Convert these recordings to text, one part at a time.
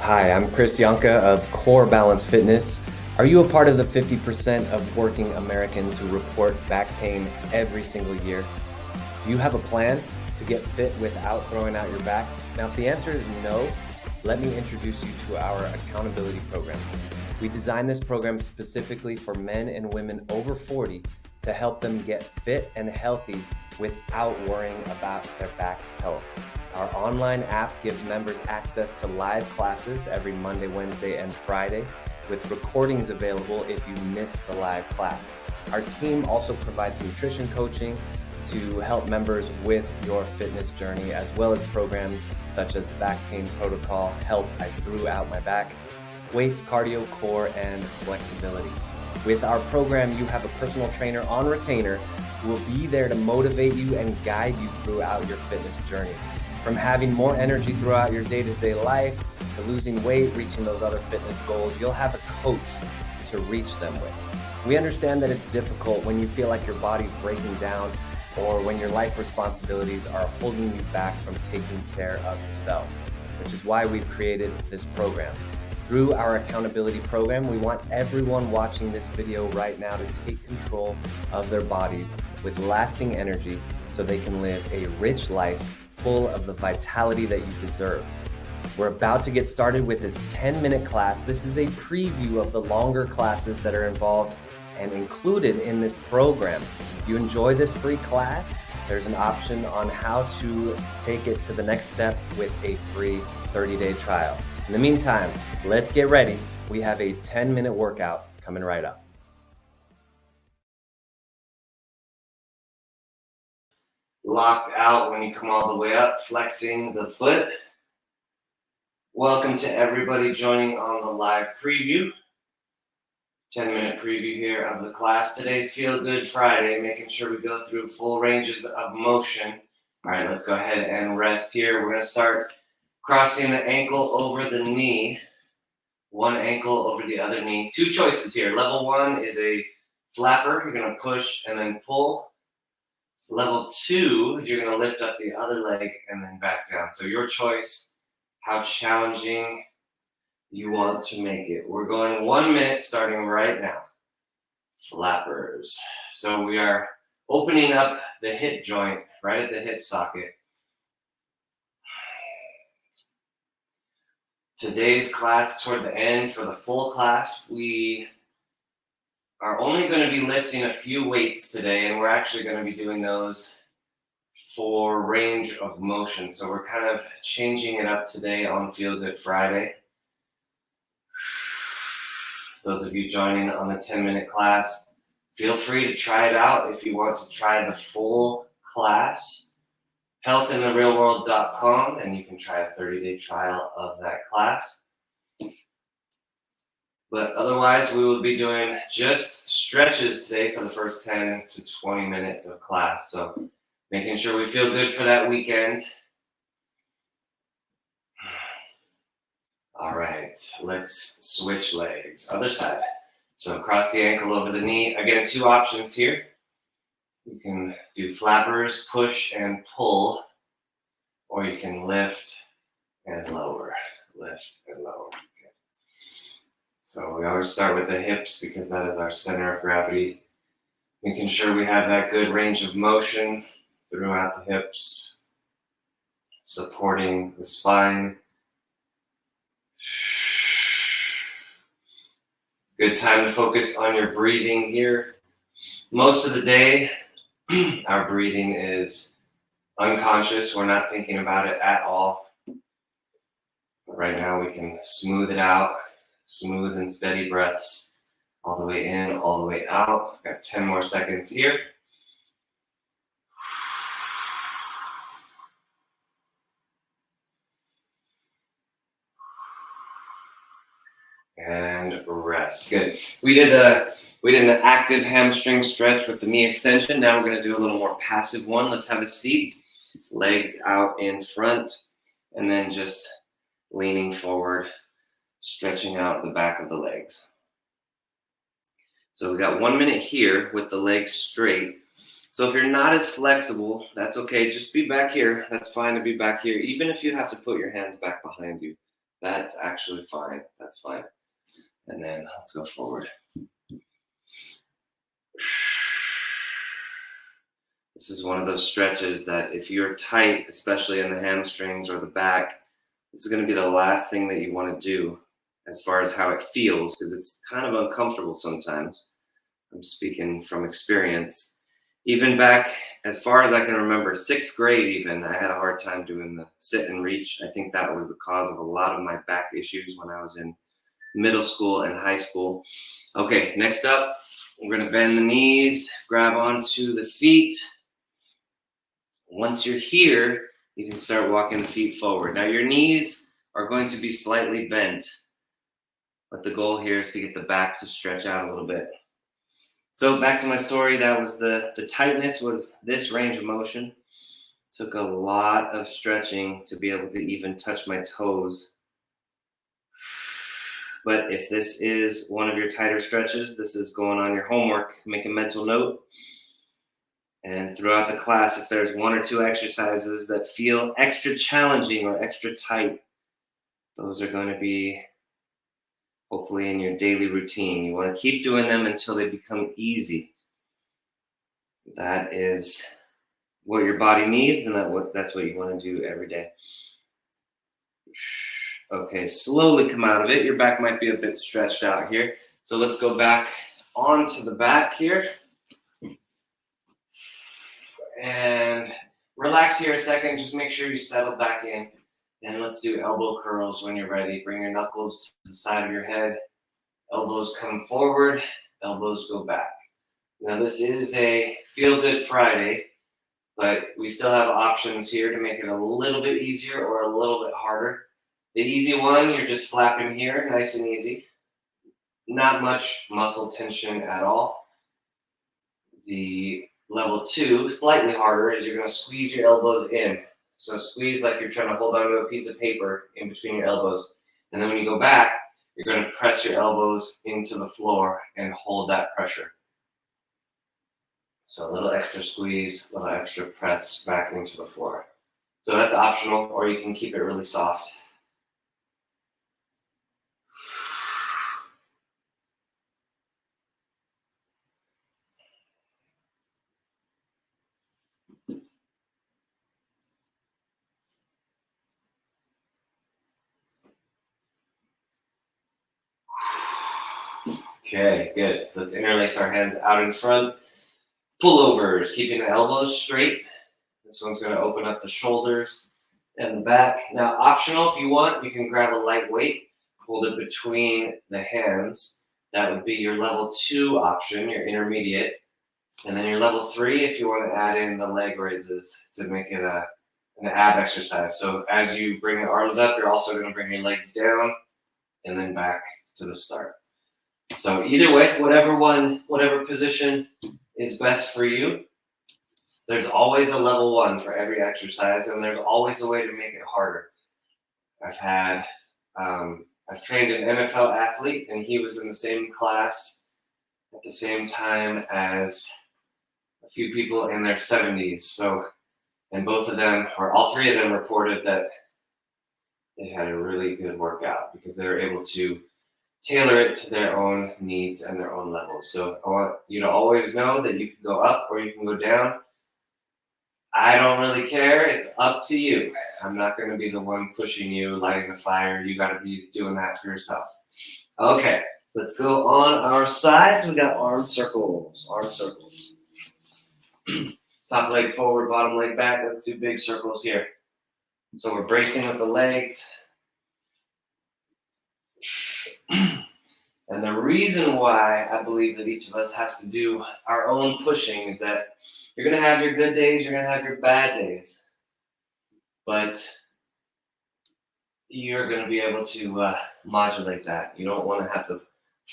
Hi, I'm Chris Janke of Core Balance Fitness. Are you a part of the 50% of working Americans who report back pain every single year? Do you have a plan to get fit without throwing out your back? Now, if the answer is no, let me introduce you to our accountability program. We designed this program specifically for men and women over 40 to help them get fit and healthy without worrying about their back health. Our online app gives members access to live classes every Monday, Wednesday, and Friday, with recordings available if you missed the live class. Our team also provides nutrition coaching to help members with your fitness journey, as well as programs such as the back pain protocol, Help I Threw Out My Back, weights, cardio, core, and flexibility. With our program, you have a personal trainer on retainer who will be there to motivate you and guide you throughout your fitness journey. From having more energy throughout your day-to-day life to losing weight, reaching those other fitness goals, you'll have a coach to reach them with. We understand that it's difficult when you feel like your body's breaking down or when your life responsibilities are holding you back from taking care of yourself, which is why we've created this program. Through our accountability program, we want everyone watching this video right now to take control of their bodies with lasting energy so they can live a rich life full of the vitality that you deserve. We're about to get started with this 10-minute class. This is a preview of the longer classes that are involved and included in this program. If you enjoy this free class, there's an option on how to take it to the next step with a free 30-day trial. In the meantime, let's get ready. We have a 10-minute workout coming right up. Locked out when you come all the way up, flexing the foot. Welcome to everybody joining on the live preview. 10-minute preview here of the class. Today's Feel Good Friday, making sure we go through full ranges of motion. All right, let's go ahead and rest here. We're going to start crossing the ankle over the knee, one ankle over the other knee. Two choices here. Level one is a flapper. You're going to push and then pull. Level two, you're going to lift up the other leg and then back down. So your choice, how challenging you want to make it. We're going 1 minute starting right now. Flappers. So we are opening up the hip joint right at the hip socket. Today's class, toward the end, for the full class, we are only going to be lifting a few weights today, and we're actually going to be doing those for range of motion. So we're kind of changing it up today on Feel Good Friday. Those of you joining on the 10-minute class, feel free to try it out if you want to try the full class. healthintherealworld.com, and you can try a 30-day trial of that class. But otherwise, we will be doing just stretches today for the first 10 to 20 minutes of class. So making sure we feel good for that weekend. All right, let's switch legs. Other side. So cross the ankle over the knee. Again, two options here. You can do flappers, push and pull, or you can lift and lower, lift and lower. Okay. So we always start with the hips because that is our center of gravity. Making sure we have that good range of motion throughout the hips, supporting the spine. Good time to focus on your breathing here. Most of the day, our breathing is unconscious. We're not thinking about it at all. But right now we can smooth it out, smooth and steady breaths all the way in, all the way out. Got 10 more seconds here. And rest. Good. We did an active hamstring stretch with the knee extension. Now we're going to do a little more passive one. Let's have a seat. Legs out in front, and then just leaning forward, stretching out the back of the legs. So we got 1 minute here with the legs straight. So if you're not as flexible, that's okay. Just be back here. That's fine to be back here, even if you have to put your hands back behind you. That's actually fine. That's fine. And then let's go forward. This is one of those stretches that if you're tight, especially in the hamstrings or the back, this is going to be the last thing that you want to do as far as how it feels, because it's kind of uncomfortable sometimes. I'm speaking from experience. Even back as far as I can remember, sixth grade, even, I had a hard time doing the sit and reach. I think that was the cause of a lot of my back issues when I was in middle school and high school. Okay, next up, we're going to bend the knees, grab onto the feet. Once you're here, you can start walking the feet forward. Now, your knees are going to be slightly bent, but the goal here is to get the back to stretch out a little bit. So back to my story, that was the tightness was this range of motion. Took a lot of stretching to be able to even touch my toes. But if this is one of your tighter stretches, this is going on your homework. Make a mental note. And throughout the class, if there's one or two exercises that feel extra challenging or extra tight, those are going to be hopefully in your daily routine. You want to keep doing them until they become easy. That is what your body needs, and that's what you want to do every day. Okay, slowly come out of it. Your back might be a bit stretched out here. So let's go back onto the back here. And relax here a second. Just make sure you settle back in. And let's do elbow curls when you're ready. Bring your knuckles to the side of your head. Elbows come forward. Elbows go back. Now this is a Feel Good Friday, but we still have options here to make it a little bit easier or a little bit harder. The easy one, you're just flapping here, nice and easy. Not much muscle tension at all. The level 2, slightly harder, is you're going to squeeze your elbows in. So squeeze like you're trying to hold onto a piece of paper in between your elbows. And then when you go back, you're going to press your elbows into the floor and hold that pressure. So a little extra squeeze, a little extra press back into the floor. So that's optional, or you can keep it really soft. Okay, good. Let's interlace our hands out in front. Pullovers, keeping the elbows straight. This one's going to open up the shoulders and the back. Now, optional, if you want, you can grab a light weight, hold it between the hands. That would be your level 2 option, your intermediate. And then your level 3, if you want to add in the leg raises to make it an ab exercise. So as you bring your arms up, you're also going to bring your legs down and then back to the start. So either way, whatever position is best for you. There's always a level 1 for every exercise, and there's always a way to make it harder. I've trained an NFL athlete, and he was in the same class at the same time as a few people in their 70s. So, and both of them, or all three of them, reported that they had a really good workout because they were able to tailor it to their own needs and their own levels. So I want you to always know that you can go up or you can go down. I don't really care. It's up to you. I'm not going to be the one pushing you, lighting the fire. You got to be doing that for yourself. Okay, let's go on our sides. We got arm circles. Arm circles. Top leg forward, bottom leg back. Let's do big circles here. So we're bracing with the legs. And the reason why I believe that each of us has to do our own pushing is that you're going to have your good days, you're going to have your bad days. But you're going to be able to modulate that. You don't want to have to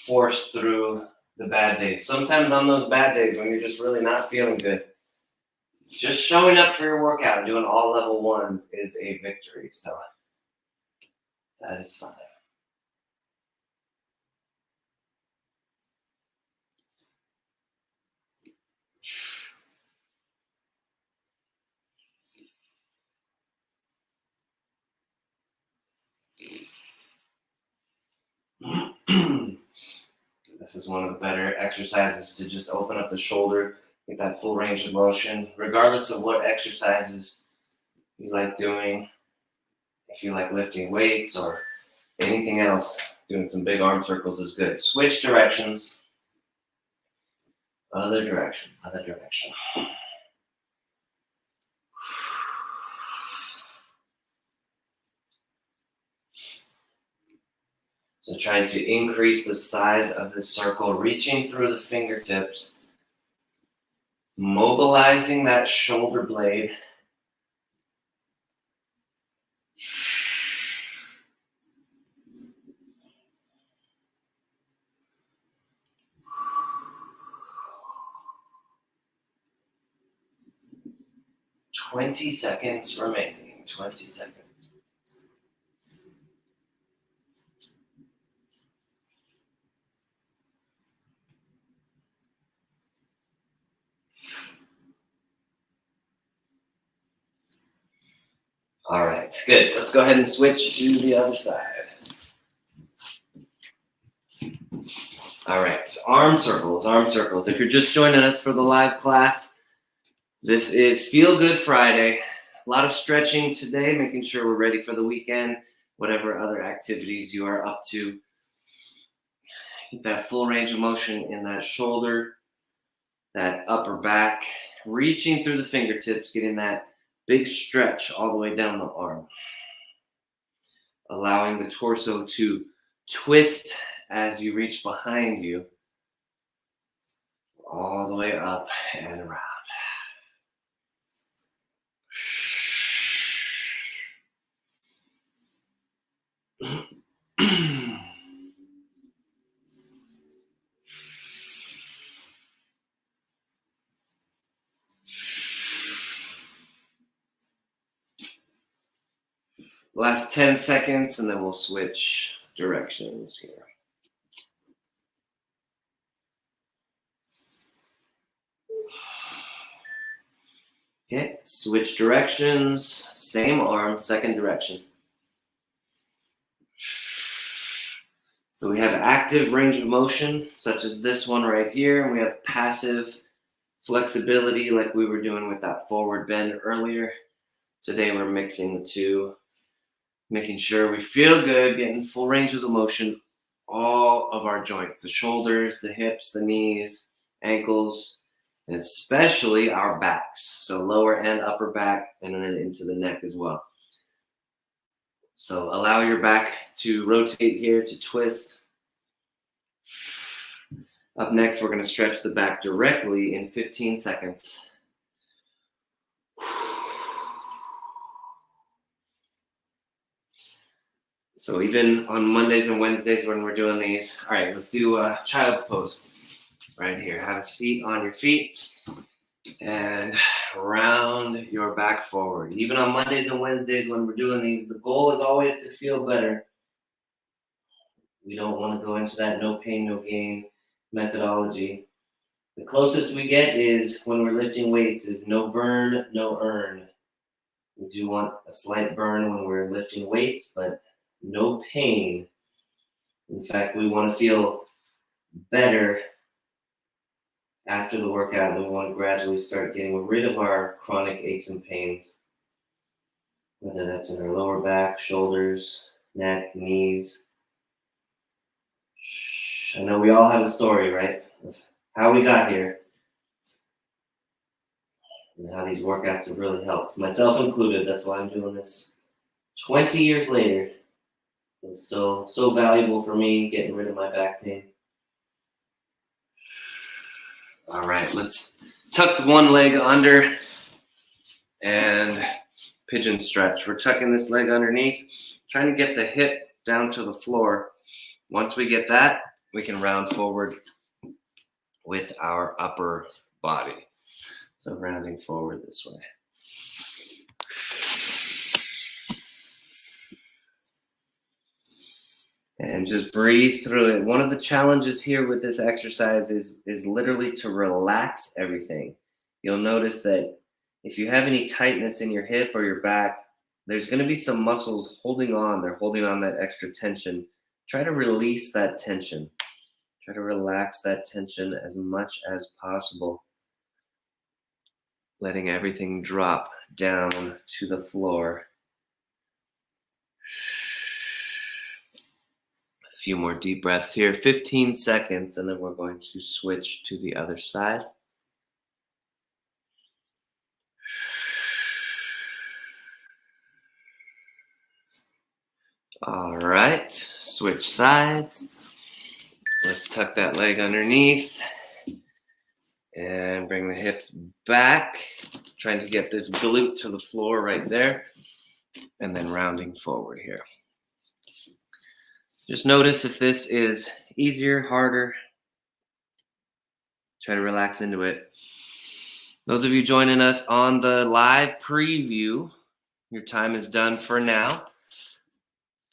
force through the bad days. Sometimes on those bad days when you're just really not feeling good, just showing up for your workout and doing all level 1s is a victory. So that is fine. This is one of the better exercises to just open up the shoulder, get that full range of motion, regardless of what exercises you like doing. If you like lifting weights or anything else, doing some big arm circles is good. Switch directions. Other direction, other direction. So trying to increase the size of the circle, reaching through the fingertips, mobilizing that shoulder blade. "20 seconds remaining, 20 seconds. All right, good. Let's go ahead and switch to the other side. All right, arm circles, arm circles. If you're just joining us for the live class, this is Feel Good Friday. A lot of stretching today, making sure we're ready for the weekend, whatever other activities you are up to. Get that full range of motion in that shoulder, that upper back, reaching through the fingertips, getting that big stretch all the way down the arm. Allowing the torso to twist as you reach behind you, all the way up and around. Last 10 seconds, and then we'll switch directions here. Okay, switch directions, same arm, second direction. So we have active range of motion, such as this one right here, and we have passive flexibility like we were doing with that forward bend earlier. Today we're mixing the two, making sure we feel good, getting full ranges of motion, all of our joints, the shoulders, the hips, the knees, ankles, and especially our backs. So lower and upper back, and then into the neck as well. So allow your back to rotate here, to twist. Up next, we're going to stretch the back directly in 15 seconds. So even on Mondays and Wednesdays when we're doing these, all right, let's do a child's pose right here. Have a seat on your feet and round your back forward. Even on Mondays and Wednesdays when we're doing these, the goal is always to feel better. We don't want to go into that no pain, no gain methodology. The closest we get is when we're lifting weights is no burn, no earn. We do want a slight burn when we're lifting weights, but no pain. In fact, we want to feel better after the workout. We want to gradually start getting rid of our chronic aches and pains, whether that's in our lower back, shoulders, neck, knees. I know we all have a story, right, of how we got here and how these workouts have really helped, myself included. That's why I'm doing this 20 years later. It's so valuable for me, getting rid of my back pain. All right, let's tuck one leg under and pigeon stretch. We're tucking this leg underneath, trying to get the hip down to the floor. Once we get that, we can round forward with our upper body. So rounding forward this way. And just breathe through it. One of the challenges here with this exercise is literally to relax everything. You'll notice that if you have any tightness in your hip or your back, there's going to be some muscles holding on. They're holding on that extra tension Try to release that tension. Try to relax that tension as much as possible, letting everything drop down to the floor. A few more deep breaths here, 15 seconds, and then we're going to switch to the other side. All right, switch sides. Let's tuck that leg underneath and bring the hips back, trying to get this glute to the floor right there, and then rounding forward here. Just notice if this is easier, harder. Try to relax into it. Those of you joining us on the live preview, your time is done for now.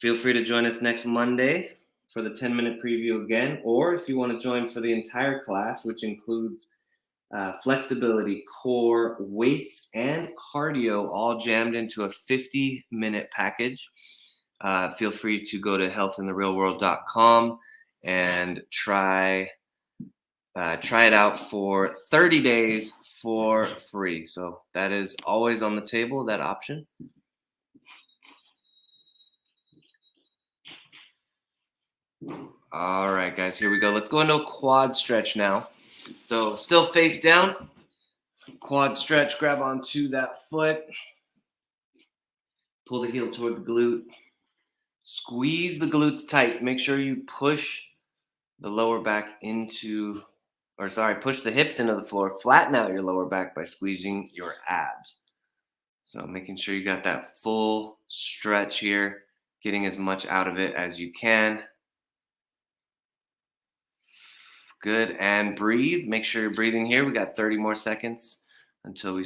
Feel free to join us next Monday for the 10-minute preview again, or if you want to join for the entire class, which includes flexibility, core, weights, and cardio all jammed into a 50-minute package. Feel free to go to healthintherealworld.com and try it out for 30 days for free. So that is always on the table, that option. All right, guys, here we go. Let's go into a quad stretch now. So still face down, quad stretch, grab onto that foot, pull the heel toward the glute, squeeze the glutes tight. Make sure you push the lower back into, push the hips into the floor, flatten out your lower back by squeezing your abs. So making sure you got that full stretch here, getting as much out of it as you can. Good, and breathe. Make sure you're breathing here. We got 30 more seconds until we